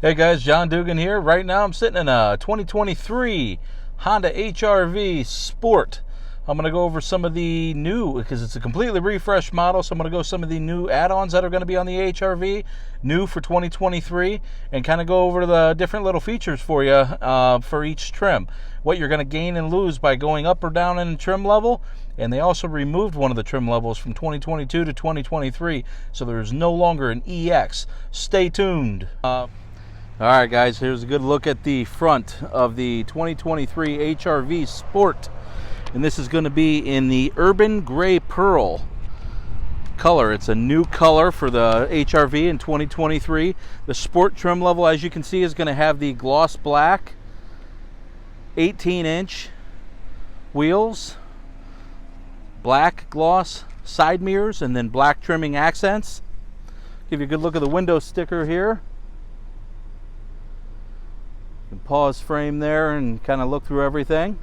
Hey guys, John Dugan here. Right now I'm sitting in a 2023 Honda HR-V Sport. I'm going to go over some of the new, because it's a completely refreshed model, so I'm going to go some of the new add-ons that are going to be on the HR-V, new for 2023, and kind of go over the different little features for you for each trim. What you're going to gain and lose by going up or down in trim level. And they also removed one of the trim levels from 2022 to 2023, so there's no longer an EX. Stay tuned. All right, guys, here's a good look at the front of the 2023 HR-V Sport. And this is going to be in the Urban Gray Pearl color. It's a new color for the HR-V in 2023. The Sport trim level, as you can see, is going to have the gloss black 18-inch wheels, black gloss side mirrors, and then black trimming accents. Give you a good look at the window sticker here. You can pause frame there and kind of look through everything.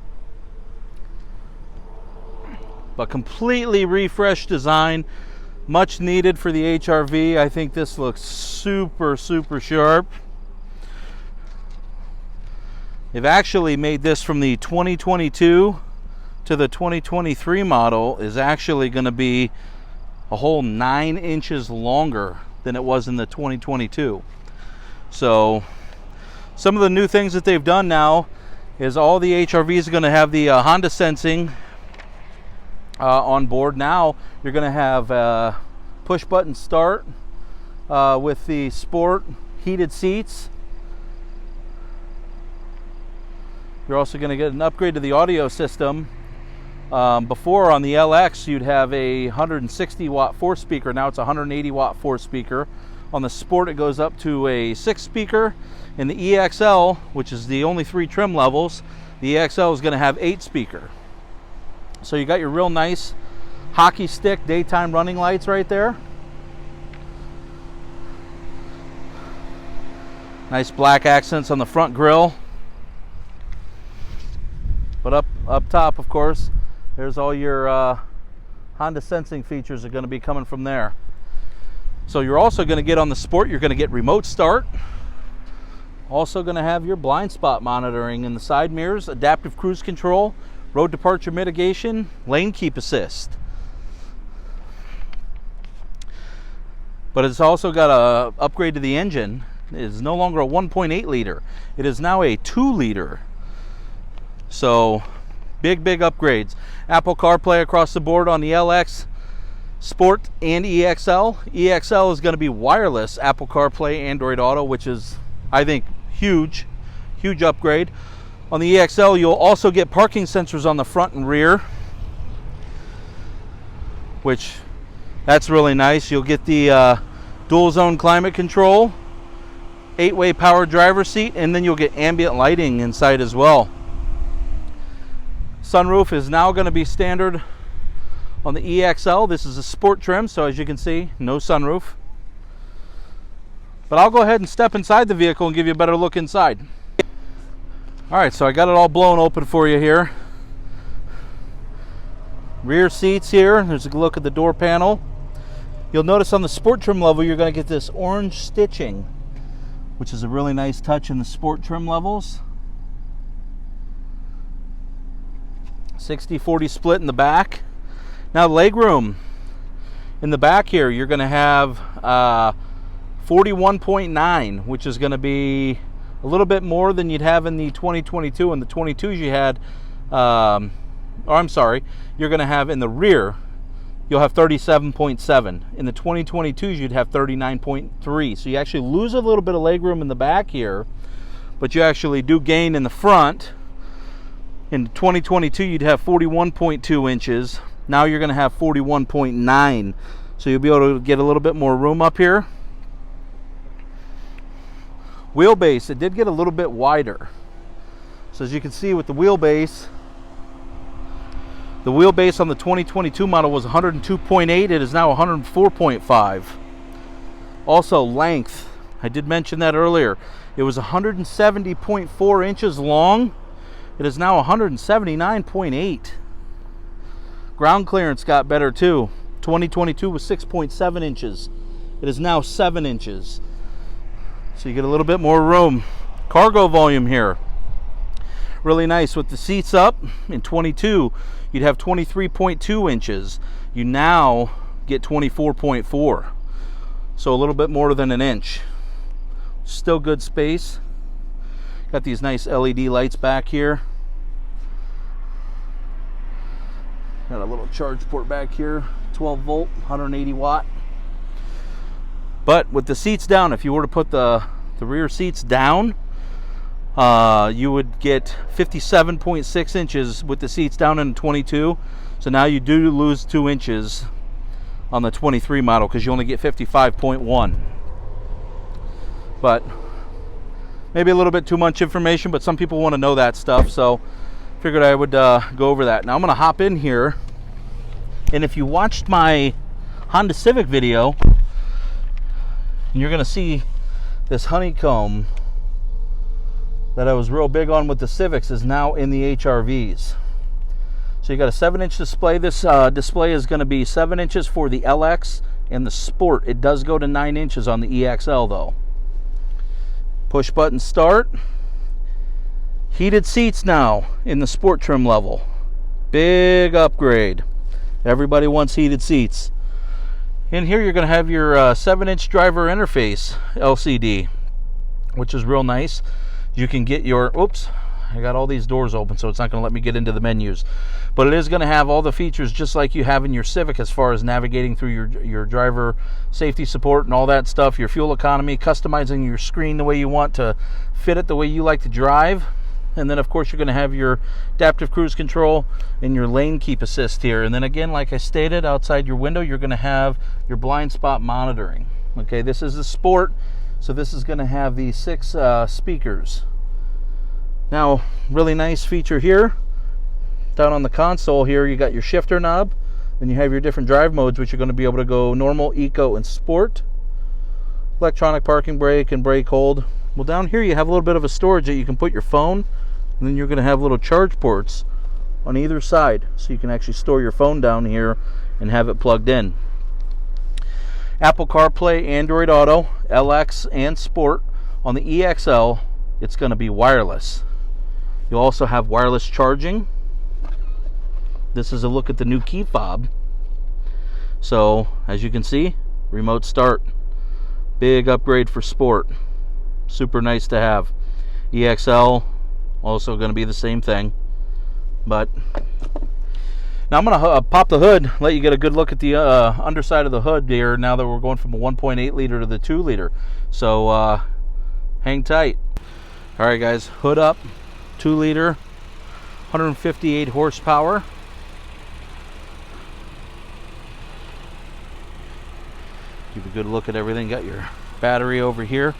But completely refreshed design, much needed for the HR-V. I think this looks super sharp. They've actually made this from the 2022 to the 2023 model is actually going to be a whole 9 inches longer than it was in the 2022. So some of the new things that they've done now is all the HR-Vs are going to have the Honda sensing on board. Now you're going to have push button start with the Sport heated seats. You're also going to get an upgrade to the audio system. Before on the LX you'd have a 160 watt 4-speaker. Now it's a 180 watt 4-speaker. On the Sport it goes up to a 6-speaker. In the EXL, which is the only 3 trim levels, the EXL is going to have 8-speaker. So you got your real nice hockey stick daytime running lights right there. Nice black accents on the front grille. But up top, of course, there's all your Honda sensing features are going to be coming from there. So you're also going to get on the Sport, you're going to get remote start. Also going to have your blind spot monitoring in the side mirrors, adaptive cruise control, road departure mitigation, lane keep assist. But it's also got a upgrade to the engine. It is no longer a 1.8 liter. It is now a 2 liter. So big upgrades. Apple CarPlay across the board on the LX, Sport, and EXL. EXL is going to be wireless Apple CarPlay, Android Auto, which is, I think, huge upgrade. On the EXL you'll also get parking sensors on the front and rear, which that's really nice. You'll get the dual zone climate control, 8-way power driver seat, and then you'll get ambient lighting inside as well. Sunroof is now going to be standard on the EXL. This is a Sport trim, so as you can see, no sunroof. But I'll go ahead and step inside the vehicle and give you a better look inside. Alright, so I got it all blown open for you here. Rear seats here. There's a look at the door panel. You'll notice on the Sport trim level you're going to get this orange stitching, which is a really nice touch in the Sport trim levels. 60-40 split in the back. Now legroom in the back here, you're going to have 41.9, which is going to be a little bit more than you'd have in the 2022. In the 22s you had, you're going to have in the rear, you'll have 37.7. In the 2022s you'd have 39.3. So you actually lose a little bit of legroom in the back here, but you actually do gain in the front. In 2022 you'd have 41.2 inches. Now you're going to have 41.9. So you'll be able to get a little bit more room up here. Wheelbase, it did get a little bit wider. So as you can see with the wheelbase on the 2022 model was 102.8. It is now 104.5. Also length, I did mention that earlier. It was 170.4 inches long. It is now 179.8. Ground clearance got better too. 2022 was 6.7 inches. It is now 7 inches. So you get a little bit more room. Cargo volume here. Really nice with the seats up. In 22, you'd have 23.2 inches. You now get 24.4. So a little bit more than an inch. Still good space. Got these nice LED lights back here. Got a little charge port back here. 12 volt, 180 watt. But with the seats down, if you were to put the rear seats down, you would get 57.6 inches with the seats down in 22. So now you do lose 2 inches on the 23 model because you only get 55.1. But maybe a little bit too much information, but some people want to know that stuff, so figured I would go over that. Now I'm going to hop in here, and if you watched my Honda Civic video, you're going to see this honeycomb that I was real big on with the Civics is now in the HRVs. So you got a 7-inch display. This display is going to be 7 inches for the LX and the Sport. It does go to 9 inches on the EXL though. Push button start. Heated seats now in the Sport trim level. Big upgrade. Everybody wants heated seats. In here you're going to have your 7-inch driver interface LCD, which is real nice. You can get your, oops, I got all these doors open, so it's not going to let me get into the menus. But it is going to have all the features just like you have in your Civic as far as navigating through your driver safety support and all that stuff, your fuel economy, customizing your screen the way you want to fit it the way you like to drive. And then, of course, you're going to have your adaptive cruise control and your lane keep assist here. And then again, like I stated, outside your window, you're going to have your blind spot monitoring. Okay, this is the Sport, so this is going to have the 6 speakers. Now, really nice feature here. Down on the console here, you got your shifter knob. Then you have your different drive modes, which you're going to be able to go normal, eco, and sport. Electronic parking brake and brake hold. Well, down here you have a little bit of a storage that you can put your phone, and then you're going to have little charge ports on either side, so you can actually store your phone down here and have it plugged in. Apple CarPlay, Android Auto, LX, and Sport. On the EXL, it's going to be wireless. You'll also have wireless charging. This is a look at the new key fob. So, as you can see, remote start. Big upgrade for Sport. Super nice to have. EXL, also going to be the same thing. But now I'm going to pop the hood, let you get a good look at the underside of the hood here now that we're going from a 1.8 liter to the 2 liter. So hang tight. All right, guys, hood up, 2 liter, 158 horsepower. Give a good look at everything. Got your battery over here.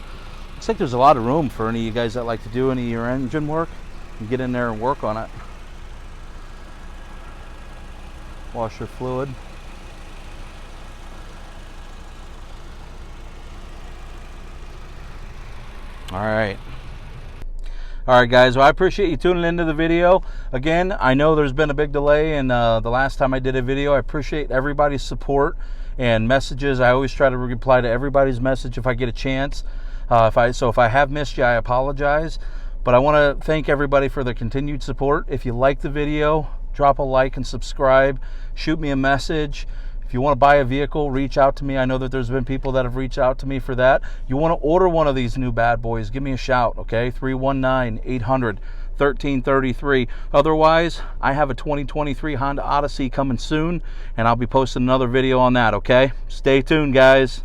Looks like there's a lot of room for any of you guys that like to do any of your engine work and get in there and work on it. Washer fluid. All right, guys, well, I appreciate you tuning into the video. Again, I know there's been a big delay in the last time I did a video. I appreciate everybody's support and messages. I always try to reply to everybody's message if I get a chance. If I have missed you, I apologize. But I want to thank everybody for their continued support. If you like the video, drop a like and subscribe. Shoot me a message. If you want to buy a vehicle, reach out to me. I know that there's been people that have reached out to me for that. You want to order one of these new bad boys, give me a shout, okay? 319-800-1333. Otherwise, I have a 2023 Honda Odyssey coming soon, and I'll be posting another video on that, okay? Stay tuned, guys.